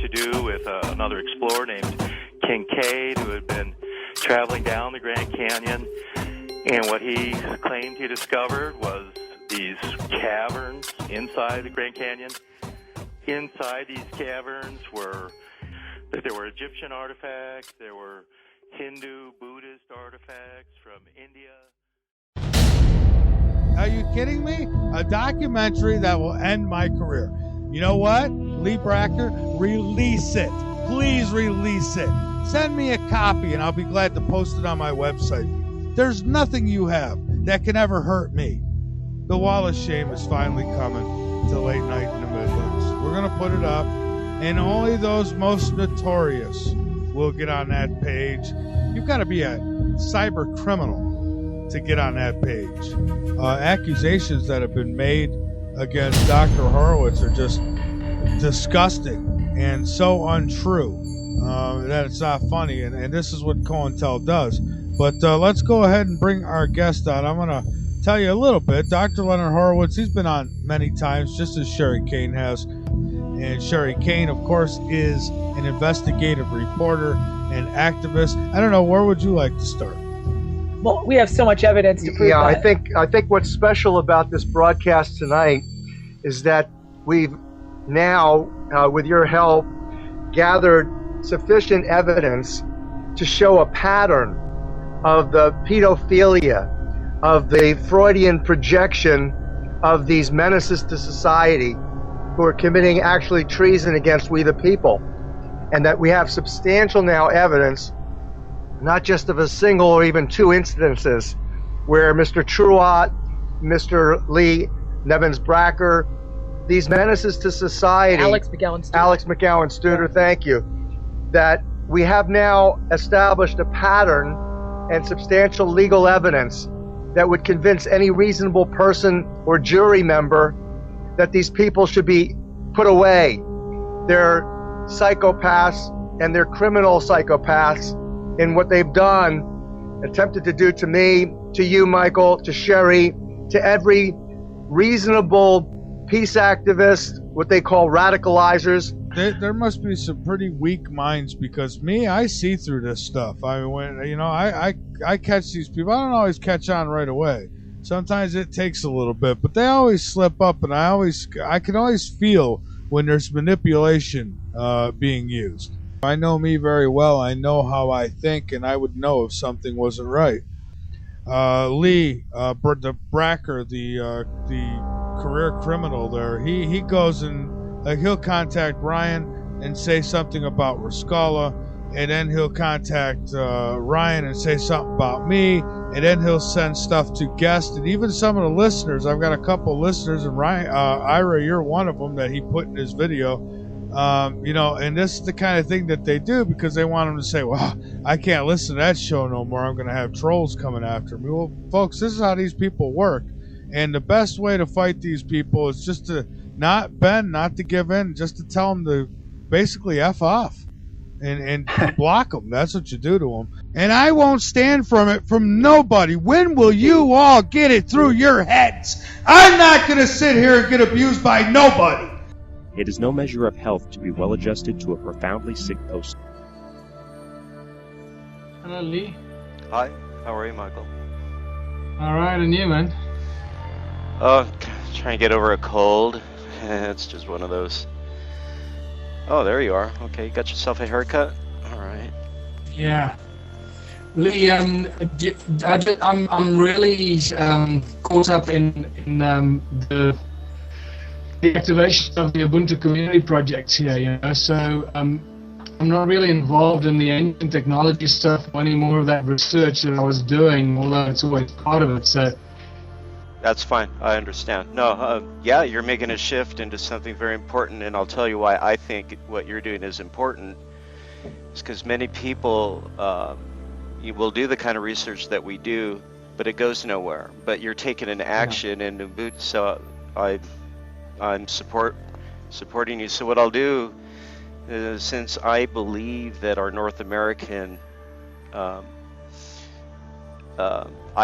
to do with another explorer named Kincaid, who had been traveling down the Grand Canyon. And what he claimed he discovered was these caverns inside the Grand Canyon. Inside these caverns there were Egyptian artifacts, there were Hindu, Buddhist artifacts from India. Are you kidding me? A documentary that will end my career. You know what? Lee Bracker, release it. Please release it. Send me a copy and I'll be glad to post it on my website. There's nothing you have that can ever hurt me. The Wall of Shame is finally coming to late night in the Midlands. We're going to put it up, and only those most notorious will get on that page. You've got to be a cyber criminal to get on that page. Accusations that have been made against Dr. Horowitz are just disgusting and so untrue that it's not funny, and this is what COINTEL does. But let's go ahead and bring our guest on. I'm going to tell you a little bit. Dr. Leonard Horowitz, he's been on many times, just as Sherry Kane has. And Sherry Kane, of course, is an investigative reporter and activist. I don't know, where would you like to start? Well, we have so much evidence to prove that. I think what's special about this broadcast tonight is that we've now, with your help, gathered sufficient evidence to show a pattern of the pedophilia, of the Freudian projection of these menaces to society who are committing actually treason against we the people. And that we have substantial now evidence, not just of a single or even two instances, where Mr. Truott, Mr. Lee Nevins Bracker, these menaces to society, Alex McGowan Studer, thank you, that we have now established a pattern and substantial legal evidence that would convince any reasonable person or jury member that these people should be put away. They're psychopaths, and they're criminal psychopaths in what they've done, attempted to do to me, to you, Michael, to Sherry, to every reasonable peace activist, what they call radicalizers. There must be some pretty weak minds, because I see through this stuff. I mean, I catch these people. I don't always catch on right away. Sometimes it takes a little bit, but they always slip up, and I can always feel when there's manipulation being used. I know me very well. I know how I think, and I would know if something wasn't right. Lee, the Bracker, the career criminal there, he goes and he'll contact Ryan and say something about Rascala, and then he'll contact Ryan and say something about me, and then he'll send stuff to guests and even some of the listeners. I've got a couple of listeners, and Ryan, Ira, you're one of them that he put in his video. And this is the kind of thing that they do because they want them to say, well, I can't listen to that show no more. I'm going to have trolls coming after me. Well, folks, this is how these people work. And the best way to fight these people is just to not bend, not to give in, just to tell them to basically F off and block them. That's what you do to them. And I won't stand from it from nobody. When will you all get it through your heads? I'm not going to sit here and get abused by nobody. It is no measure of health to be well adjusted to a profoundly sick person. Hello, Lee. Hi, how are you, Michael? Alright, and you, man? Oh, trying to get over a cold. It's just one of those. Oh, there you are. Okay, you got yourself a haircut? Alright. Yeah. Lee, I'm really caught up in the activation of the Ubuntu community projects here, so I'm not really involved in the ancient technology stuff or any more of that research that I was doing, although it's always part of it. So that's fine, I understand. No, yeah, you're making a shift into something very important, and I'll tell you why I think what you're doing is important. It's because many people you will do the kind of research that we do, but it goes nowhere. But you're taking an action, and Ubuntu, so I'm supporting you. So what I'll do is, since I believe that our North American, I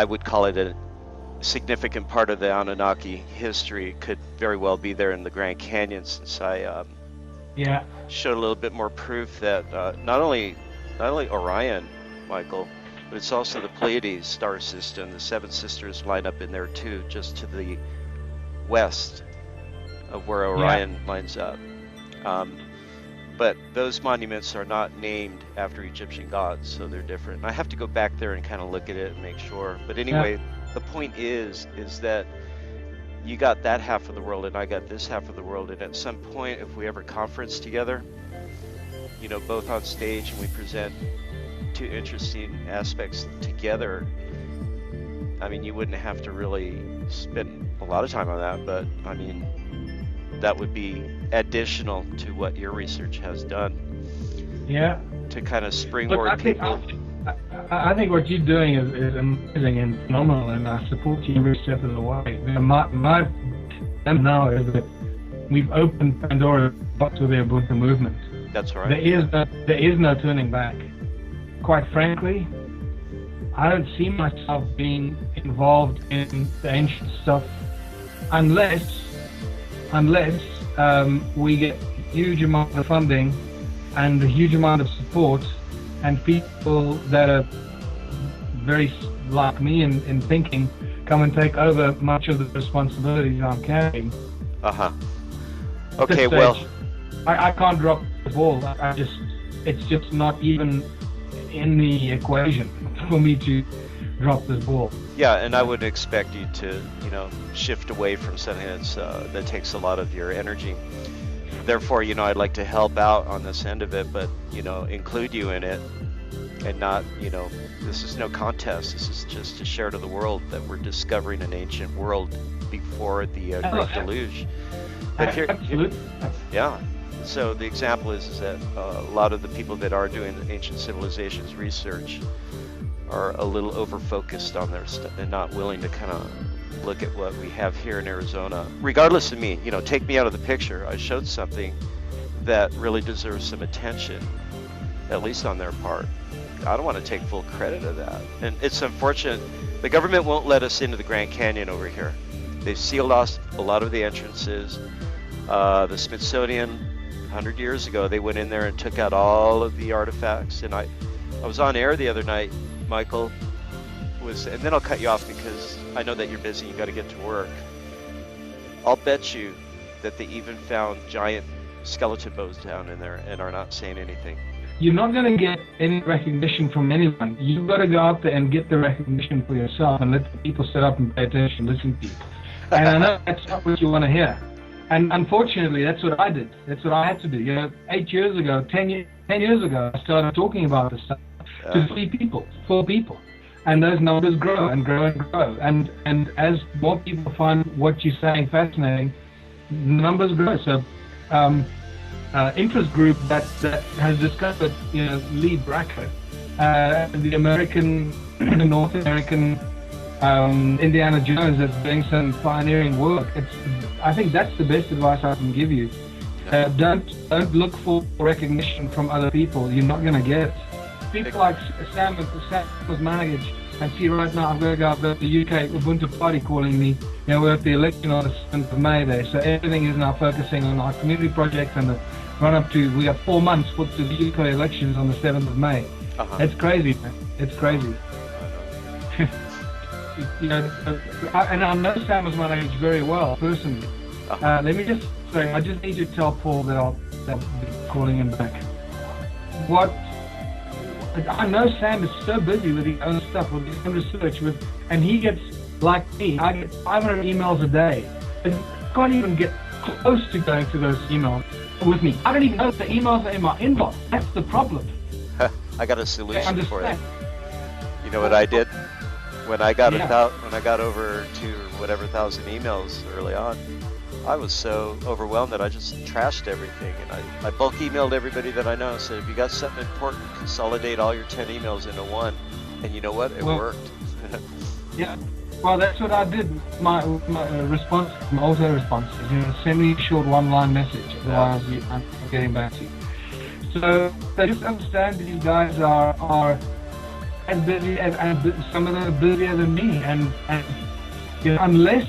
would call it a significant part of the Anunnaki history, could very well be there in the Grand Canyon, since I Yeah. showed a little bit more proof that not only Orion, Michael, but it's also the Pleiades star system. The Seven Sisters line up in there too, just to the west of where Orion lines up. But those monuments are not named after Egyptian gods, so they're different. I have to go back there and kind of look at it and make sure. But anyway, the point is that you got that half of the world and I got this half of the world, and at some point, if we ever conference together, you know, both on stage, and we present two interesting aspects together, I mean, you wouldn't have to really spend a lot of time on that, but I mean, that would be additional to what your research has done. Yeah. To kind of springboard I think what you're doing is amazing and phenomenal, and I support you every step of the way. My plan now is that we've opened Pandora's box with the Ubuntu movement. That's right. There is no turning back. Quite frankly, I don't see myself being involved in the ancient stuff unless we get a huge amount of funding and a huge amount of support, and people that are very like me in thinking come and take over much of the responsibilities I'm carrying. Okay, well, I can't drop the ball. It's just not even in the equation for me to drop this ball. Yeah, and I would expect you to, you know, shift away from something that takes a lot of your energy. Therefore, you know, I'd like to help out on this end of it, but, you know, include you in it, and not, you know, this is no contest. This is just to share to the world that we're discovering an ancient world before the Great Deluge. But here, yeah. So the example is that a lot of the people that are doing ancient civilizations research are a little over-focused on their stuff and not willing to kind of look at what we have here in Arizona. Regardless of me, you know, take me out of the picture. I showed something that really deserves some attention, at least on their part. I don't want to take full credit of that. And it's unfortunate. The government won't let us into the Grand Canyon over here. They've sealed off a lot of the entrances. The Smithsonian, 100 years ago, they went in there and took out all of the artifacts. And I was on air the other night, Michael, and then I'll cut you off because I know that you're busy, you got to get to work. I'll bet you that they even found giant skeleton bones down in there and are not saying anything. You're not going to get any recognition from anyone. You've got to go out there and get the recognition for yourself and let the people sit up and pay attention, listen to you. And I know that's not what you want to hear. And unfortunately, that's what I did. That's what I had to do. You know, 10 years ago, I started talking about this stuff to 4 people. And those numbers grow and grow and grow. And as more people find what you're saying fascinating, the numbers grow. So, interest group that has discovered, you know, Lee Bracker, the North American Indiana Jones that's doing some pioneering work. I think that's the best advice I can give you. Don't look for recognition from other people. You're not going to get it. People like Sam was managed, and see right now I've got the UK Ubuntu party calling me. You know, we're at the election on the 7th of May there, so everything is now focusing on our community project and the run up to, we have 4 months to the UK elections on the 7th of May. It's crazy, man. It's crazy. You know, and I know Sam was managed very well personally. Let me just say, I just need to tell Paul that I'll be calling him back. I know Sam is so busy with his own stuff, with his own research, and he gets, like me, I get 500 emails a day. And I can't even get close to going through those emails with me. I don't even know if the emails are in my inbox. That's the problem. I got a solution for you. You know what I did? When I got over to whatever 1,000 emails early on, I was so overwhelmed that I just trashed everything, and I bulk emailed everybody that I know. Said, if you got something important, consolidate all your 10 emails into one. And you know what? It worked. Yeah. Well, that's what I did. My response, my auto responses, you know, send me a short one-line message. Otherwise, I'm getting back to you. So just understand these guys are as busy and some of them are busier than me, and you know, unless,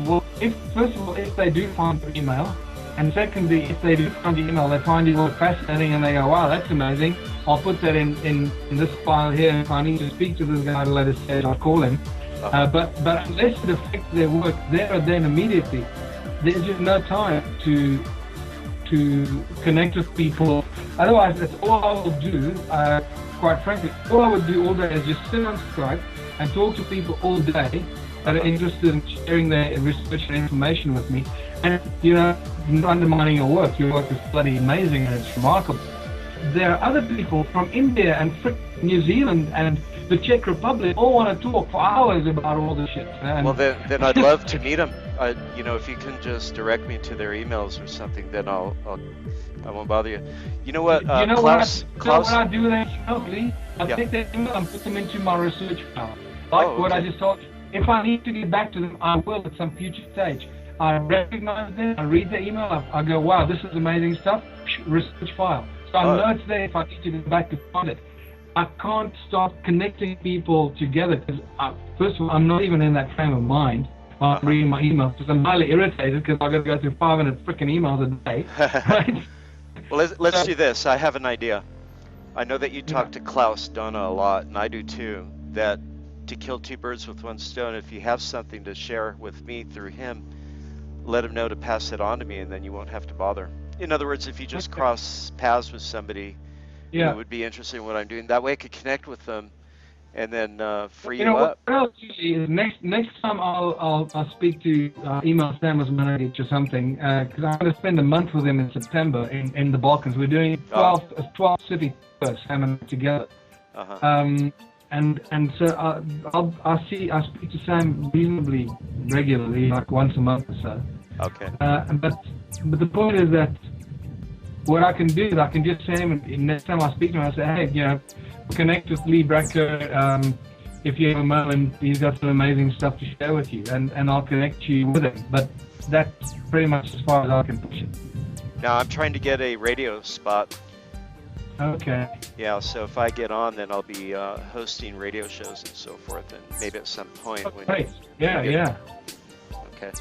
well, if they do find your email, And secondly, if they do find the email, they find your work fascinating and they go, wow, that's amazing. I'll put that in this file here. If I need to speak to this guy at a later stage, I'll call him. But unless it affects their work there or then immediately, there's just no time to connect with people. Otherwise, that's all I will do. Quite frankly, all I would do all day is just sit on Skype and talk to people all day that are interested in sharing their research and information with me. And, you know, not undermining your work. Your work is bloody amazing and it's remarkable. There are other people from India and New Zealand and the Czech Republic all want to talk for hours about all this shit. And well, then I'd love to meet them. You know, if you can just direct me to their emails or something, then I won't bother you. You know what, Klaus? What I do with that email, Lee? I take that email and put them into my research file. Like what I just told you. If I need to get back to them, I will at some future stage. I recognize them, I read the email, I go, wow, this is amazing stuff, research file. So I know it's there if I need to go back to find it. I can't start connecting people together because, first of all, I'm not even in that frame of mind while I'm reading my emails because I'm highly irritated because I've got to go through 500 freaking emails a day, right? Well, let's do this. I have an idea. I know that you talk to Klaus Donna a lot, and I do too, that to kill two birds with one stone, if you have something to share with me through him, let him know to pass it on to me, and then you won't have to bother. In other words, if you just cross paths with somebody who would be interested in what I'm doing, that way I could connect with them and then free you up. What else is next time I'll speak to email Sam as manager or something because I'm going to spend a month with him in September in the Balkans. We're doing 12 city tours, Sam and I together. And so I speak to Sam reasonably regularly, like once a month or so. Okay. But the point is that what I can do is I can just say him, and next time I speak to him, I say, hey, you know, connect with Lee Bracker. If you have a moment, he's got some amazing stuff to share with you, and I'll connect you with him. But that's pretty much as far as I can push it. Now I'm trying to get a radio spot. Okay. Yeah, so if I get on, then I'll be hosting radio shows and so forth, and maybe at some point. Great. Yeah. Okay.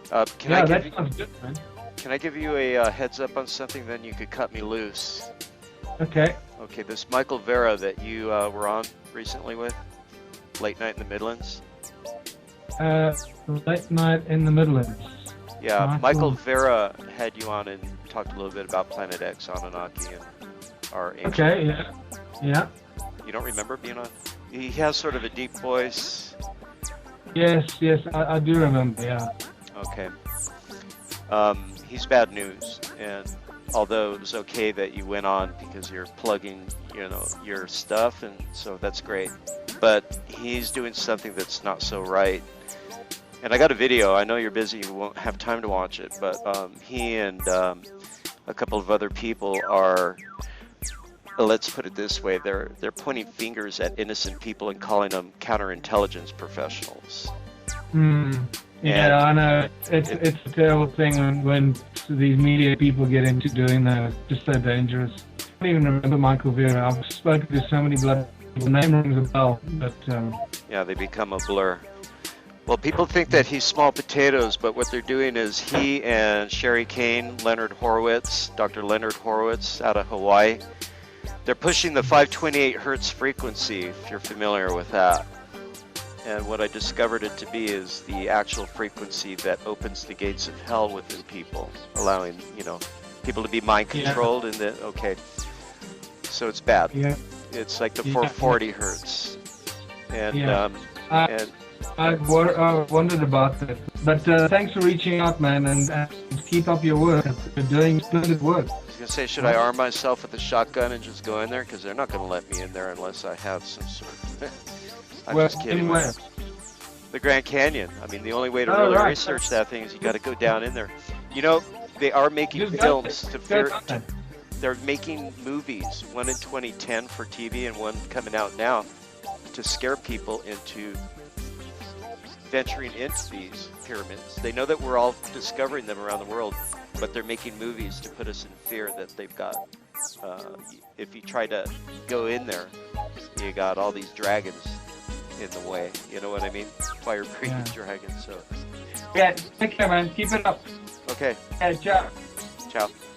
That sounds good, man. Can I give you a heads up on something? Then you could cut me loose. Okay. Okay, this Michael Vera that you were on recently with, Late Night in the Midlands. Late Night in the Midlands. Yeah, Michael Vera had you on and talked a little bit about Planet X, Anunnaki, and our ancient. Okay, yeah. You don't remember being on? He has sort of a deep voice. Yes, I do remember, yeah. Okay. He's bad news, and although it was okay that you went on because you're plugging, you know, your stuff, and so that's great, but he's doing something that's not so right. And I got a video. I know you're busy, you won't have time to watch it, but he and a couple of other people are, let's put it this way, they're pointing fingers at innocent people and calling them counterintelligence professionals. Yeah, I know. It's a terrible thing when these media people get into doing that. It's just so dangerous. I don't even remember Michael Vera. I've spoken to so many blood people. The name rings a bell, but yeah, they become a blur. Well, people think that he's small potatoes, but what they're doing is he and Sherry Kane, Leonard Horowitz, Dr. Leonard Horowitz out of Hawaii, they're pushing the 528 hertz frequency, if you're familiar with that. And what I discovered it to be is the actual frequency that opens the gates of hell within people, allowing, you know, people to be mind controlled. And then, okay, so it's bad. Yeah. It's like the 440 hertz. And I wondered about that. But thanks for reaching out, man, and keep up your work. You're doing splendid work. I was gonna say, should I arm myself with a shotgun and just go in there? Because they're not gonna let me in there unless I have some sort of. I'm just kidding. The Grand Canyon. I mean, the only way to really research that thing is you got to go down in there. You know, they are making films to fear. They're making movies, one in 2010 for TV and one coming out now, to scare people into venturing into these pyramids. They know that we're all discovering them around the world, but they're making movies to put us in fear that they've got. If you try to go in there, you got all these dragons in the way, you know what I mean? Fire-breathing dragons. So yeah, take care, man. Keep it up. Okay. Yeah, ciao. Ciao.